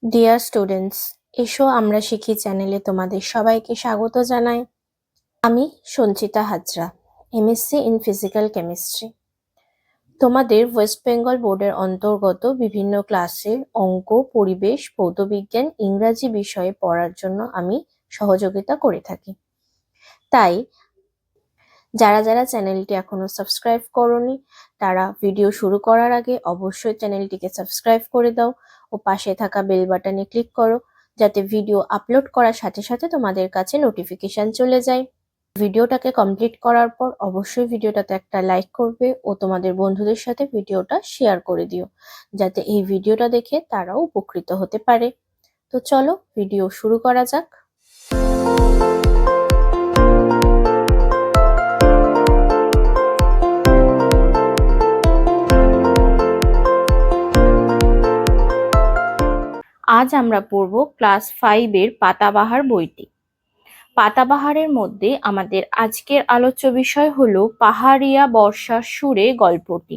Dear students, এসো আমরা শিখি চ্যানেলে তোমাদের সবাইকে স্বাগত জানাই। আমি Sanchita Hazra, MSc in physical chemistry. তোমাদের ওয়েস্ট বেঙ্গল বোর্ডের অন্তর্গত বিভিন্ন ক্লাসের অঙ্ক, পরিবেশ, ভৌতবিজ্ঞান, ইংরাজি বিষয়ে পড়ার জন্য আমি সহযোগিতা করে থাকি। তাই যারা যারা চ্যানেলটি এখনো সাবস্ক্রাইব করোনি তারা ভিডিও শুরু করার আগে অবশ্যই চ্যানেলটিকে সাবস্ক্রাইব করে দাও ও পাশে থাকা বেল বাটনে ক্লিক করো, যাতে ভিডিও আপলোড করার সাথে সাথে তোমাদের কাছে নোটিফিকেশন চলে যায়। ভিডিওটাকে কমপ্লিট করার পর অবশ্যই ভিডিওটাতে একটা লাইক করবে ও তোমাদের বন্ধুদের সাথে ভিডিওটা শেয়ার করে দিও, যাতে এই ভিডিওটা দেখে তারাও উপকৃত হতে পারে। তো চলো ভিডিও শুরু করা যাক। আজ আমরা পড়ব ক্লাস 5-এর পাতাবাহার বইটি। পাতাবাহারের মধ্যে আমাদের আজকের আলোচ্য বিষয় হলো পাহাড়িয়া বর্ষার সুরে গল্পটি।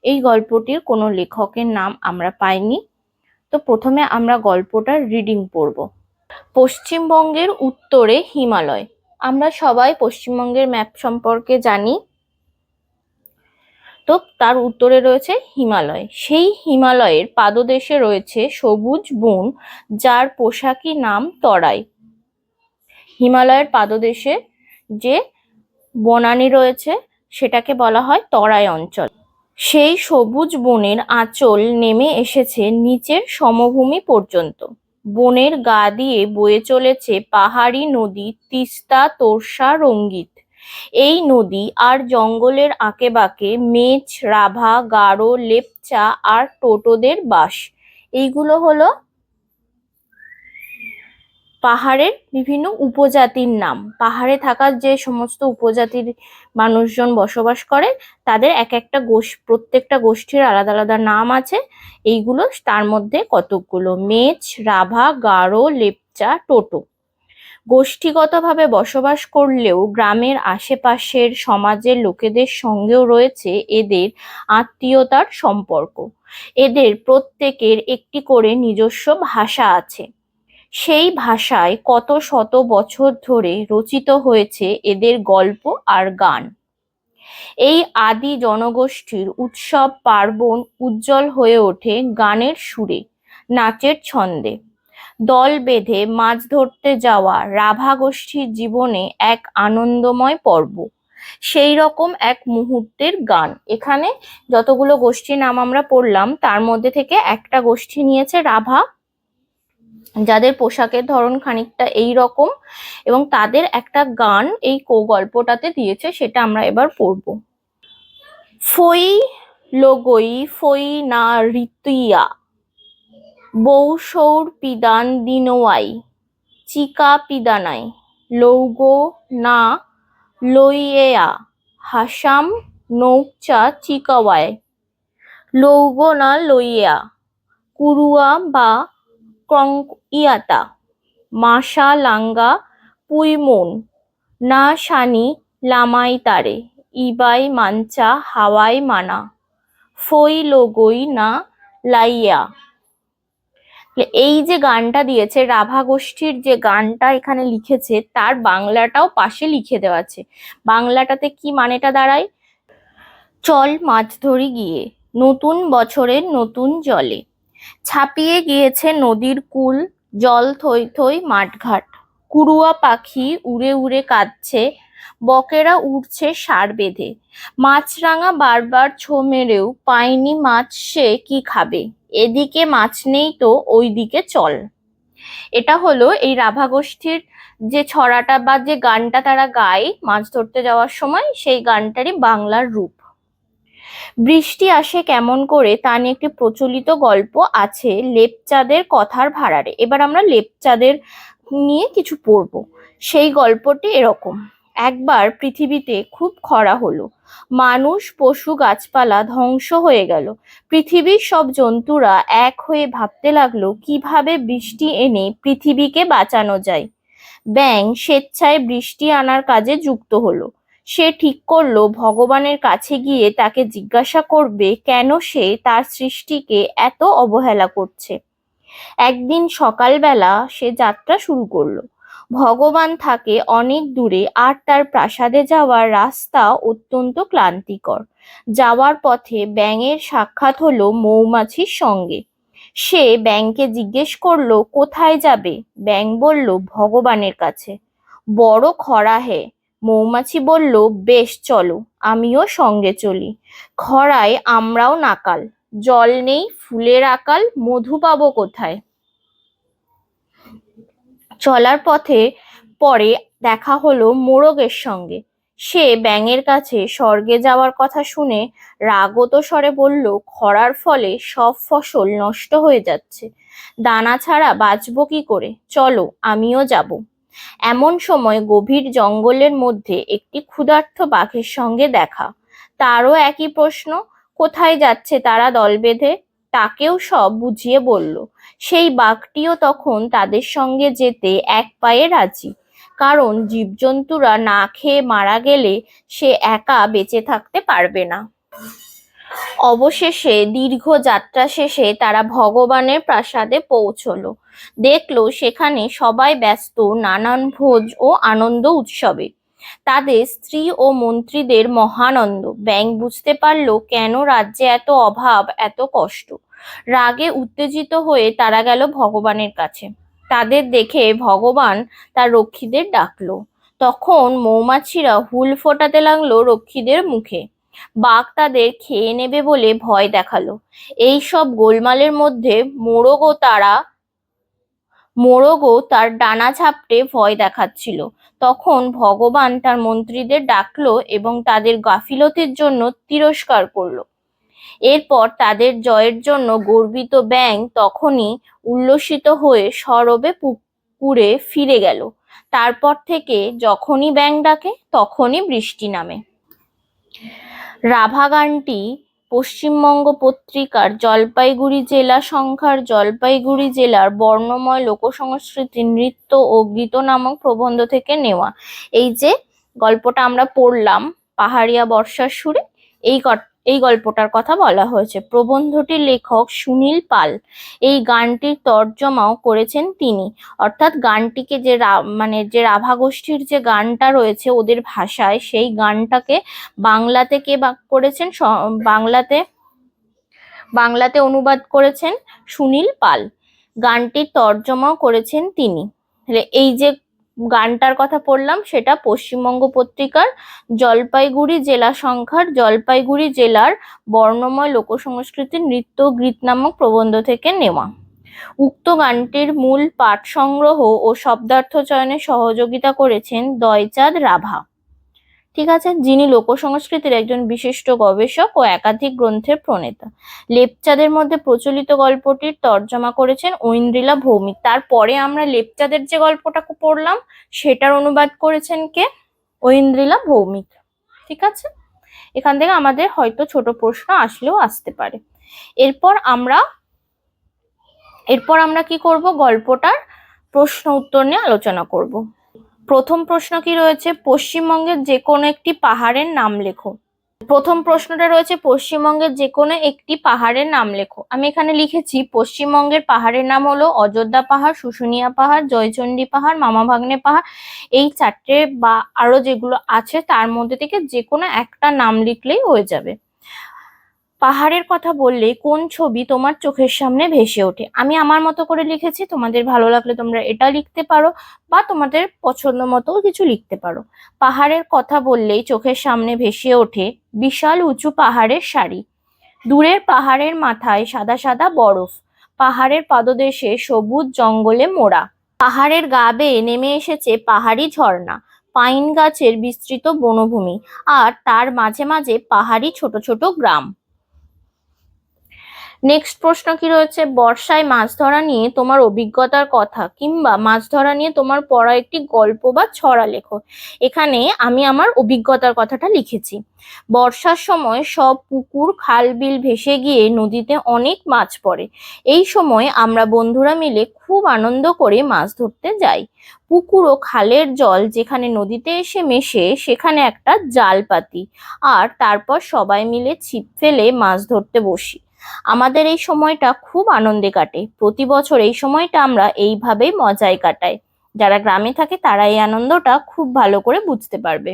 এই গল্পটির কোনো লেখকের নাম আমরা পাইনি। তো প্রথমে আমরা গল্পটার রিডিং পড়ব। পশ্চিমবঙ্গের উত্তরে হিমালয়। আমরা সবাই পশ্চিমবঙ্গের ম্যাপ সম্পর্কে জানি। তো তার উত্তরে রয়েছে হিমালয়। সেই হিমালয়ের পাদদেশে রয়েছে সবুজ বন, যার পোশাকি নাম তরাই। হিমালয়ের পাদদেশে যে বনানী রয়েছে সেটাকে বলা হয় তরাই অঞ্চল। সেই সবুজ বনের আঁচল নেমে এসেছে নিচের সমভূমি পর্যন্ত। বনের গা দিয়ে বয়ে চলেছে পাহাড়ি নদী তিস্তা, তোর্ষা, রঙ্গিত। এই নদী আর জঙ্গলের আঁকেবাঁকে মেচ, রাভা, গারো, লেপচা আর টোটোদের বাস। এইগুলো হলো পাহাড়ের বিভিন্ন উপজাতির নাম। পাহাড়ে থাকা যে সমস্ত উপজাতির মানুষজন বসবাস করে তাদের এক একটা প্রত্যেকটা গোষ্ঠীর আলাদা আলাদা নাম আছে। এইগুলো তার মধ্যে কতকগুলো: মেচ, রাভা, গারো, লেপচা, টোটো। গোষ্ঠীগতভাবে বসবাস করলেও গ্রামের আশেপাশের সমাজের লোকেদের সঙ্গেও রয়েছে এদের আত্মীয়তার সম্পর্ক। এদের প্রত্যেকের একটি করে নিজস্ব ভাষা আছে। সেই ভাষায় কত শত বছর ধরে রচিত হয়েছে এদের গল্প আর গান। এই আদি জনগোষ্ঠীর উৎসব পার্বণ উজ্জ্বল হয়ে ওঠে গানের সুরে, নাচের ছন্দে। দল বেঁধে মাছ ধরতে যাওয়া রাভা গোষ্ঠীর জীবনে এক আনন্দময় পর্ব। সেই রকম এক মুহূর্তের গান। এখানে যতগুলো গোষ্ঠীর নাম আমরা পড়লাম তার মধ্যে থেকে একটা গোষ্ঠী নিয়েছে রাভা, যাদের পোশাকের ধরন খানিকটা এই রকম, এবং তাদের একটা গান এই গল্পটাতে দিয়েছে, সেটা আমরা এবার পড়ব। ফই লগই ফই না ঋতুইয়া বৌসৌর পিদান দিনোয়াই চিকা পিদানাই লৌগো না লইয়েয়া হাসাম নৌচা চিকাওয়ায় লৌগো না লইয়া কুরুয়া বা ইয়াতা মাসা লাঙ্গা পুইমুন না শানি লামাই তারে ইবাই মাঞ্চা হাওয়াই মানা ফই লগই না লাইয়া। এই যে গানটা দিয়েছে, রাভা গোষ্ঠীর যে গানটা এখানে লিখেছে তার বাংলাটাও পাশে লিখে দেওয়া আছে। বাংলাটাতে কি মানেটা দাঁড়ায়: চল মাছ ধরি গিয়ে নতুন বছরের নতুন জলে, ছাপিয়ে গিয়েছে নদীর কূল, জল থই থই মাঠঘাট, কুড়ুয়া পাখি উড়ে উড়ে কাঁদছে, বকেরা উড়ছে সার বেঁধে, মাছরাঙা বারবার ছো মেরেও পায়নি মাছ, সে কি খাবে, এদিকে মাছ নেই তো ওইদিকে চল। এটা হলো এই রাভা গোষ্ঠীর যে ছড়াটা বা যে গানটা তারা গায় মাছ ধরতে যাওয়ার সময়, সেই গানটারই বাংলার রূপ। বৃষ্টি আসে কেমন করে তা নিয়ে একটি প্রচলিত গল্প আছে লেপচাঁদের কথার ভাড়ারে। এবার আমরা লেপচাঁদের নিয়ে কিছু পড়বো। সেই গল্পটি এরকম: একবার পৃথিবীতে খুব খরা হলো, মানুষ পশু গাছপালা ধ্বংস হয়ে গেল। পৃথিবীর সব জন্তুরা এক হয়ে ভাবতে লাগলো কিভাবে বৃষ্টি এনে পৃথিবীকে বাঁচানো যায়। ব্যাঙ স্বেচ্ছায় বৃষ্টি আনার কাজে যুক্ত হলো। সে ঠিক করলো ভগবানের কাছে গিয়ে তাকে জিজ্ঞাসা করবে কেন সে তার সৃষ্টিকে এত অবহেলা করছে। একদিন সকালবেলা সে যাত্রা শুরু করলো। ভগবান থাকে অনেক দূরে আর তার প্রাসাদে যাওয়ার রাস্তা অত্যন্ত ক্লান্তিকর। যাওয়ার পথে ব্যাঙের সাক্ষাৎ হলো মৌমাছির সঙ্গে। সে ব্যাঙকে জিজ্ঞেস করলো কোথায় যাবে। ব্যাঙ বলল ভগবানের কাছে। বড় খরা হে। মৌমাছি বলল বেশ চলো, আমিও সঙ্গে চলি। খরায় আমরাও নাকাল, জল নেই, ফুলের আকাল, মধু পাবো কোথায়। চলার পথে পরে দেখা হলো মোরগের সঙ্গে। সে ব্যাঙের কাছে স্বর্গে যাওয়ার কথা শুনে রাগত স্বরে বলল খরার ফলে সব ফসল নষ্ট হয়ে যাচ্ছে, দানা ছাড়া বাঁচবো কি করে, চলো আমিও যাব। এমন সময় গভীর জঙ্গলের মধ্যে একটি ক্ষুধার্ত বাঘের সঙ্গে দেখা। তারও একই প্রশ্ন, কোথায় যাচ্ছে তারা দল বেঁধে। তাকেও সব বুঝিয়ে বলল। সেই বাঘটিও তখন তাদের সঙ্গে যেতে এক পায়ে রাজি, কারণ জীবজন্তুরা না খেয়ে মারা গেলে সে একা বেঁচে থাকতে পারবে না। অবশেষে দীর্ঘ যাত্রা শেষে তারা ভগবানের প্রাসাদে পৌঁছলো। দেখলো সেখানে সবাই ব্যস্ত নানান ভোজ ও আনন্দ উৎসবে। তাদের স্ত্রী ও মন্ত্রীদের মহানন্দ। ব্যাঙ বুঝতে পারলো কেন রাজ্যে এত অভাব, এত কষ্ট। রাগে উত্তেজিত হয়ে তারা গেল ভগবানের কাছে। তাদের দেখে ভগবান তার রক্ষীদের ডাকলো। তখন মৌমাছিরা হুল ফোটাতে লাগলো রক্ষীদের মুখে। বাঘ তাদের খেয়ে নেবে বলে ভয় দেখালো। এই সব গোলমালের মধ্যে মোরগও তার ডানা ঝাপটে ভয় দেখাচ্ছিল। তখন ভগবান তার মন্ত্রীদের ডাকলো এবং তাদের গাফিলতির জন্য তিরস্কার করলো। এরপর তাদের জয়ের জন্য গর্বিত ব্যাঙ তখনই উল্লসিত হয়ে সরবে পুকুরে ফিরে গেল। তারপর থেকে যখনই ব্যাঙ ডাকে তখনই বৃষ্টি নামে। রাভা গানটি পশ্চিমবঙ্গ পত্রিকার জলপাইগুড়ি জেলা সংখ্যার জলপাইগুড়ি জেলার বর্ণময় লোকসংস্কৃতি নৃত্য ও গীত নামক প্রবন্ধ থেকে নেওয়া। এই যে গল্পটা আমরা পড়লাম পাহাড়িয়া বর্ষার সুরে, এই গল্পটার কথা বলা হয়েছে। প্রবন্ধটির লেখক সুনীল পাল। এই গানটির তর্জমাও করেছেন তিনি। অর্থাৎ গানটিকে যে রাভা গোষ্ঠীর যে গানটা রয়েছে ওদের ভাষায়, সেই গানটাকে বাংলাতে কে করেছেন, বাংলাতে অনুবাদ করেছেন সুনীল পাল। গানটির তর্জমাও করেছেন তিনি। এই যে গানটার কথা পড়লাম সেটা পশ্চিমবঙ্গ পত্রিকার জলপাইগুড়ি জেলা সংখ্যার জলপাইগুড়ি জেলার বর্ণময় লোকসংস্কৃতি নৃত্য গীত নামক প্রবন্ধ থেকে নেওয়া। উক্ত গানটির মূল পাঠ সংগ্রহ ও শব্দার্থ চয়নে সহযোগিতা করেছেন দয়চাঁদ রাভা। ঠিক আছে, যিনি লোকসংস্কৃতির একজন বিশিষ্ট গবেষক ও একাধিক গ্রন্থের প্রণেতা। লেপচাঁদের মধ্যে প্রচলিত গল্পটির তর্জমা করেছেন ঐন্দ্রিলা ভৌমিক। তারপরে আমরা লেপচাঁদের যে গল্পটা পড়লাম সেটার অনুবাদ করেছেন কে? ঐন্দ্রিলা ভৌমিক। ঠিক আছে, এখান থেকে আমাদের হয়তো ছোট প্রশ্ন আসলেও আসতে পারে। এরপর আমরা কি করব, গল্পটার প্রশ্ন উত্তর নিয়ে আলোচনা করব। প্রথম প্রশ্ন কি রয়েছে, পশ্চিমবঙ্গের যে কোনো একটি পাহাড়ের নাম লেখো। প্রথম প্রশ্নটা রয়েছে পশ্চিমবঙ্গের যে কোনো একটি পাহাড়ের নাম লেখো। আমি এখানে লিখেছি পশ্চিমবঙ্গের পাহাড়ের নাম হলো অযোধ্যা পাহাড়, শুশুনিয়া পাহাড়, জয়চণ্ডী পাহাড়, মামা ভাগ্নে পাহাড়। এই চারটে বা আরো যেগুলো আছে তার মধ্যে থেকে যে কোনো একটা নাম লিখলেই হয়ে যাবে। পাহাড়ের কথা বললে কোন ছবি তোমার চোখের সামনে ভেসে ওঠে? আমি আমার মতো করে লিখেছি, তোমাদের ভালো লাগলে তোমরা এটা লিখতে পারো বা তোমাদের পছন্দ মতো কিছু লিখতে পারো। পাহাড়ের কথা বললেই চোখের সামনে ভেসে ওঠে বিশাল উঁচু পাহাড়ের সারি, দূরের পাহাড়ের মাথায় সাদা সাদা বরফ, পাহাড়ের পাদদেশে সবুজ জঙ্গলে মোড়া, পাহাড়ের গা বেয়ে নেমে এসেছে পাহাড়ি ঝর্ণা, পাইন গাছের বিস্তৃত বনভূমি, আর তার মাঝে মাঝে পাহাড়ি ছোট ছোট গ্রাম। নেক্সট প্রশ্ন কি রয়েছে, বর্ষায় মাছ ধরা নিয়ে তোমার অভিজ্ঞতার কথা কিংবা মাছ ধরা নিয়ে তোমার পড়া একটি গল্প বা ছড়া লেখো। এখানে আমি আমার অভিজ্ঞতার কথাটা লিখেছি। বর্ষার সময় সব পুকুর খাল বিল ভেসে গিয়ে নদীতে অনেক মাছ পড়ে। এই সময় আমরা বন্ধুরা মিলে খুব আনন্দ করে মাছ ধরতে যাই। পুকুর ও খালের জল যেখানে নদীতে এসে মেশে সেখানে একটা জাল পাতি আর তারপর সবাই মিলে ছিপ ফেলে মাছ ধরতে বসি। আমাদের এই সময়টা খুব আনন্দে কাটে। প্রতি বছর এই সময়টা আমরা এইভাবেই মজায় কাটাই। যারা গ্রামে থাকে তারা এই আনন্দটা খুব ভালো করে বুঝতে পারবে।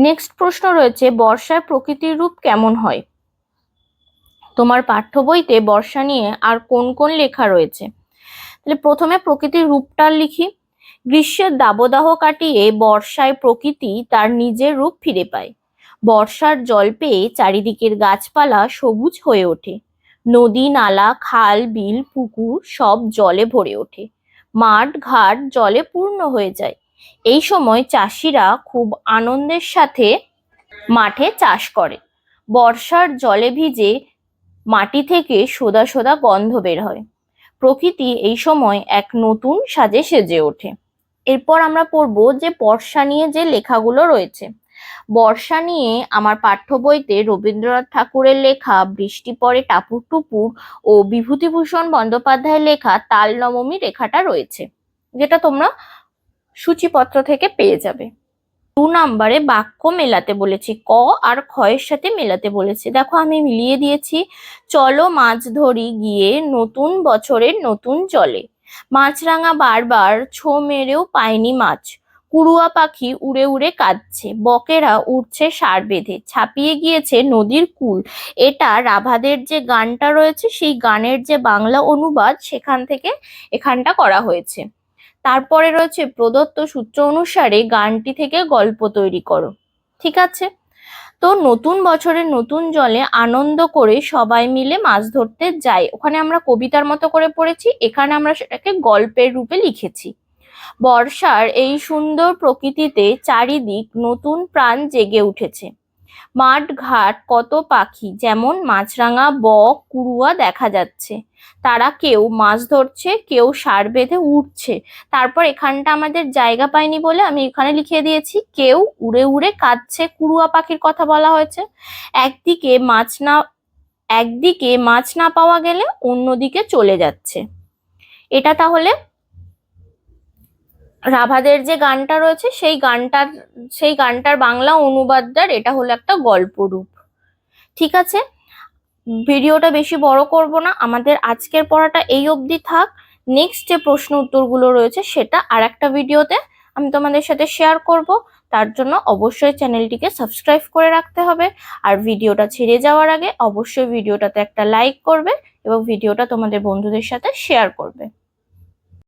নেক্সট প্রশ্ন রয়েছে, বর্ষার প্রকৃতির রূপ কেমন হয়? তোমার পাঠ্য বইতে বর্ষা নিয়ে আর কোন কোন লেখা রয়েছে? তাহলে প্রথমে প্রকৃতির রূপটা লিখি। গ্রীষ্মের দাবদাহ কাটিয়ে বর্ষায় প্রকৃতি তার নিজের রূপ ফিরে পায়। বর্ষার জল পেয়ে চারিদিকের গাছপালা সবুজ হয়ে ওঠে। নদী, নালা, খাল, বিল, পুকুর সব জলে ভরে ওঠে। মাঠ ঘাট জলে পূর্ণ হয়ে যায়। এই সময় চাষিরা খুব আনন্দের সাথে মাঠে চাষ করে। বর্ষার জলে ভিজে মাটি থেকে সোদা সোদা গন্ধ বের হয়। প্রকৃতি এই সময় এক নতুন সাজে সেজে ওঠে। এরপর আমরা পড়বো যে বর্ষা নিয়ে যে লেখাগুলো রয়েছে। বর্ষা নিয়ে আমার পাঠ্য বইতে রবীন্দ্রনাথ ঠাকুরের লেখা বৃষ্টি পড়ে টাপুর টুপুর ও বিভূতিভূষণ বন্দ্যোপাধ্যায়ের লেখা তাল নবমী লেখাটা রয়েছে, যেটা তোমরা সূচিপত্র থেকে পেয়ে যাবে। 2 নম্বরে বাক্য মেলাতে বলেছি, ক আর খ এর সাথে মেলাতে বলেছি। দেখো আমি মিলিয়ে দিয়েছি। চলো মাছ ধরি গিয়ে নতুন বছরের নতুন জলে, মাছরাঙা বারবার ছো মেরেও পায়নি মাছ, কুড়ুয়া পাখি উড়ে উড়ে কাঁদছে, বকেরা উড়ছে সার বেঁধে, ছাপিয়ে গিয়েছে নদীর কূল। এটা রাভাদের যে গানটা রয়েছে সেই গানের যে বাংলা অনুবাদ সেখান থেকে এখানটা করা হয়েছে। তারপরে রয়েছে প্রদত্ত সূত্র অনুসারে গানটি থেকে গল্প তৈরি করো। ঠিক আছে, তো নতুন বছরের নতুন জলে আনন্দ করে সবাই মিলে মাছ ধরতে যাই, ওখানে আমরা কবিতার মতো করে পড়েছি, এখানে আমরা সেটাকে গল্পের রূপে লিখেছি। বর্ষার এই সুন্দর প্রকৃতিতে চারিদিক নতুন প্রাণ জেগে উঠেছে। মাঠ ঘাট কত পাখি যেমন মাছরাঙা, বক, কুড়ুয়া দেখা যাচ্ছে। তারা কেউ মাছ ধরছে, কেউ সার বেঁধে উঠছে। তারপর এখানটা আমাদের জায়গা পাইনি বলে আমি এখানে লিখে দিয়েছি কেউ উড়ে উড়ে কাঁদছে, কুড়ুয়া পাখির কথা বলা হয়েছে। একদিকে মাছ না পাওয়া গেলে অন্যদিকে চলে যাচ্ছে। এটা তাহলে রাভাদের যে গানটা রয়েছে সেই গানটার বাংলা অনুবাদটার এটা হলো একটা গল্প রূপ। ঠিক আছে, ভিডিওটা বেশি বড় করব না, আমাদের আজকের পড়াটা এই অবধি থাক। নেক্সট যে প্রশ্ন উত্তরগুলো রয়েছে সেটা আর একটা ভিডিওতে আমি তোমাদের সাথে শেয়ার করব। তার জন্য অবশ্যই চ্যানেলটিকে সাবস্ক্রাইব করে রাখতে হবে। আর ভিডিওটা ছেড়ে যাওয়ার আগে অবশ্যই ভিডিওটাতে একটা লাইক করবে এবং ভিডিওটা তোমাদের বন্ধুদের সাথে শেয়ার করবে।